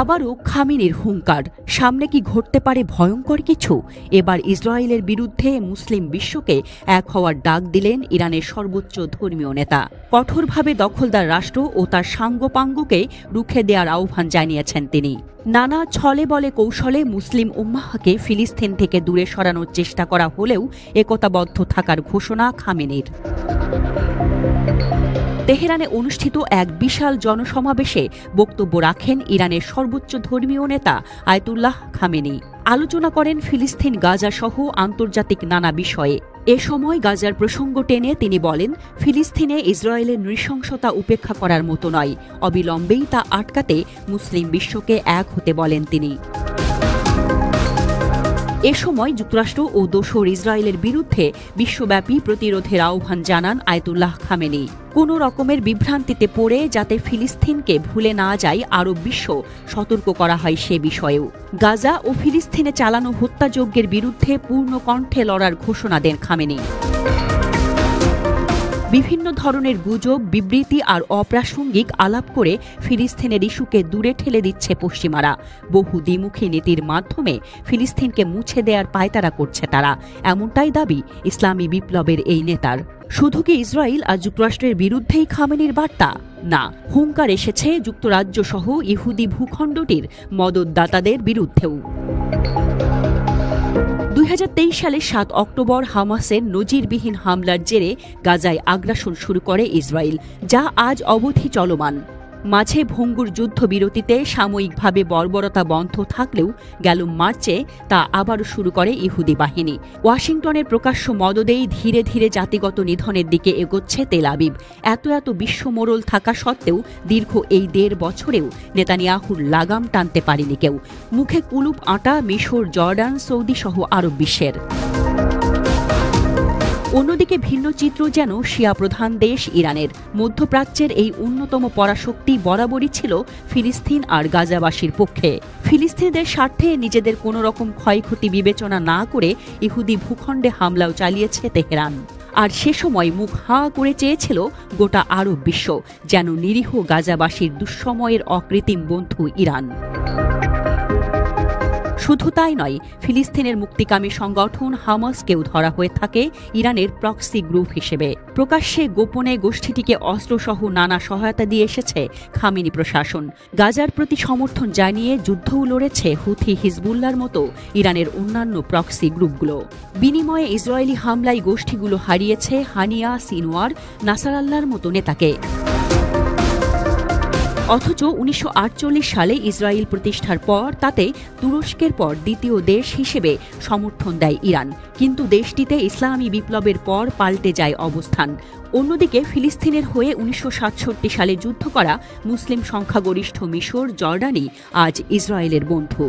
আবারও খামেনির হুঙ্কার, সামনে কি ঘটতে পারে ভয়ঙ্কর কিছু? এবার ইসরায়েলের বিরুদ্ধে মুসলিম বিশ্বকে এক হওয়ার ডাক দিলেন ইরানের সর্বোচ্চ ধর্মীয় নেতা। কঠোরভাবে দখলদার রাষ্ট্র ও তার সাঙ্গপাঙ্গকে রুখে দেওয়ার আহ্বান জানিয়েছেন তিনি। নানা ছলে বলে কৌশলে মুসলিম উম্মাহকে ফিলিস্তিন থেকে দূরে সরানোর চেষ্টা করা হলেও একতাবদ্ধ থাকার ঘোষণা খামেনির। তেহরানে অনুষ্ঠিত এক বিশাল জনসমাবেশে বক্তব্য রাখেন ইরানের সর্বোচ্চ ধর্মীয় নেতা আয়াতুল্লাহ খামেনি। আলোচনা করেন ফিলিস্তিন, গাজা সহ আন্তর্জাতিক নানা বিষয়ে। এ সময় গাজার প্রসঙ্গ টেনে তিনি বলেন, ফিলিস্তিনে ইসরায়েলের নৃশংসতা উপেক্ষা করার মতো নয়, অবিলম্বেই তা আটকাতে মুসলিম বিশ্বকে এক হতে বলেন তিনি। এ সময় যুক্তরাষ্ট্র ও দোসর ইসরায়েলের বিরুদ্ধে বিশ্বব্যাপী প্রতিরোধের আহ্বান জানান আয়াতুল্লাহ খামেনি। কোনো রকমের বিভ্রান্তিতে পড়ে যাতে ফিলিস্তিনকে ভুলে না যায় আরব বিশ্ব সতর্ক করা হয় সে বিষয়েও। গাজা ও ফিলিস্তিনে চালানো হত্যাযজ্ঞের বিরুদ্ধে পূর্ণ কণ্ঠে লড়ার ঘোষণা দেন খামেনি। বিভিন্ন ধরনের গুজব, বিবৃতি আর অপ্রাসঙ্গিক আলাপ করে ফিলিস্তিনের ইস্যুকে দূরে ঠেলে দিচ্ছে পশ্চিমারা। বহু দ্বিমুখী নীতির মাধ্যমে ফিলিস্তিনকে মুছে দেওয়ার পায়তারা করছে তারা, এমনটাই দাবি ইসলামী বিপ্লবের এই নেতার। শুধু কি ইসরায়েল আর যুক্তরাষ্ট্রের বিরুদ্ধেই খামেনির বার্তা? না, হুঙ্কার এসেছে যুক্তরাজ্য সহ ইহুদি ভূখণ্ডটির মদতদাতাদের বিরুদ্ধেও। 2023 সালের 7 অক্টোবর হামাসের নজিরবিহীন হামলার জেরে গাজায় আগ্রাসন শুরু করে ইসরায়েল, যা আজ অবধি চলমান। মাঝে ভঙ্গুর যুদ্ধবিরতিতে সাময়িকভাবে বর্বরতা বন্ধ থাকলেও গেল মার্চে তা আবারও শুরু করে ইহুদি বাহিনী। ওয়াশিংটনের প্রকাশ্য মদদেই ধীরে ধীরে জাতিগত নিধনের দিকে এগোচ্ছে তেল আবিব। এত বিশ্বমোড়ল থাকা সত্ত্বেও দীর্ঘ এই 1.5 বছরেও নেতানিয়াহুর লাগাম টানতে পারেনি কেউ। মুখে কুলুপ আটা মিশর, জর্ডান, সৌদি সহ আরব বিশ্বের। অন্যদিকে ভিন্ন চিত্র যেন শিয়া প্রধান দেশ ইরানের। মধ্যপ্রাচ্যের এই অন্যতম পরাশক্তি বরাবরই ছিল ফিলিস্তিন আর গাজাবাসীর পক্ষে। ফিলিস্তিনিদের স্বার্থে নিজেদের কোনো রকম ক্ষয়ক্ষতি বিবেচনা না করে ইহুদি ভূখণ্ডে হামলাও চালিয়েছে তেহরান। আর সে সময় মুখ হাঁ করে চেয়েছিল গোটা আরব বিশ্ব, যেন নিরীহ গাজাবাসীর দুঃসময়ের অকৃত্রিম বন্ধু ইরান। শুধু তাই নয়, ফিলিস্তিনের মুক্তিকামী সংগঠন হামাসকেও ধরা হয়ে থাকে ইরানের প্রক্সি গ্রুপ হিসেবে। প্রকাশ্যে গোপনে গোষ্ঠীটিকে অস্ত্রসহ নানা সহায়তা দিয়ে এসেছে খামেনি প্রশাসন। গাজার প্রতি সমর্থন জানিয়ে যুদ্ধও লড়েছে হুথি, হিজবুল্লাহর মতো ইরানের অন্যান্য প্রক্সি গ্রুপগুলো। বিনিময়ে ইসরায়েলি হামলায় গোষ্ঠীগুলো হারিয়েছে হানিয়া, সিনওয়ার, নাসারাল্লাহর মতো নেতাকে। অথচ 1948 সালে ইসরায়েল প্রতিষ্ঠার পর তাতে তুরস্কের পর দ্বিতীয় দেশ হিসেবে সমর্থন দেয় ইরান। কিন্তু দেশটিতে ইসলামী বিপ্লবের পর পাল্টে যায় অবস্থান। অন্যদিকে ফিলিস্তিনের হয়ে 1967 সালে যুদ্ধ করা মুসলিম সংখ্যাগরিষ্ঠ মিশর, জর্ডানই আজ ইসরায়েলের বন্ধু।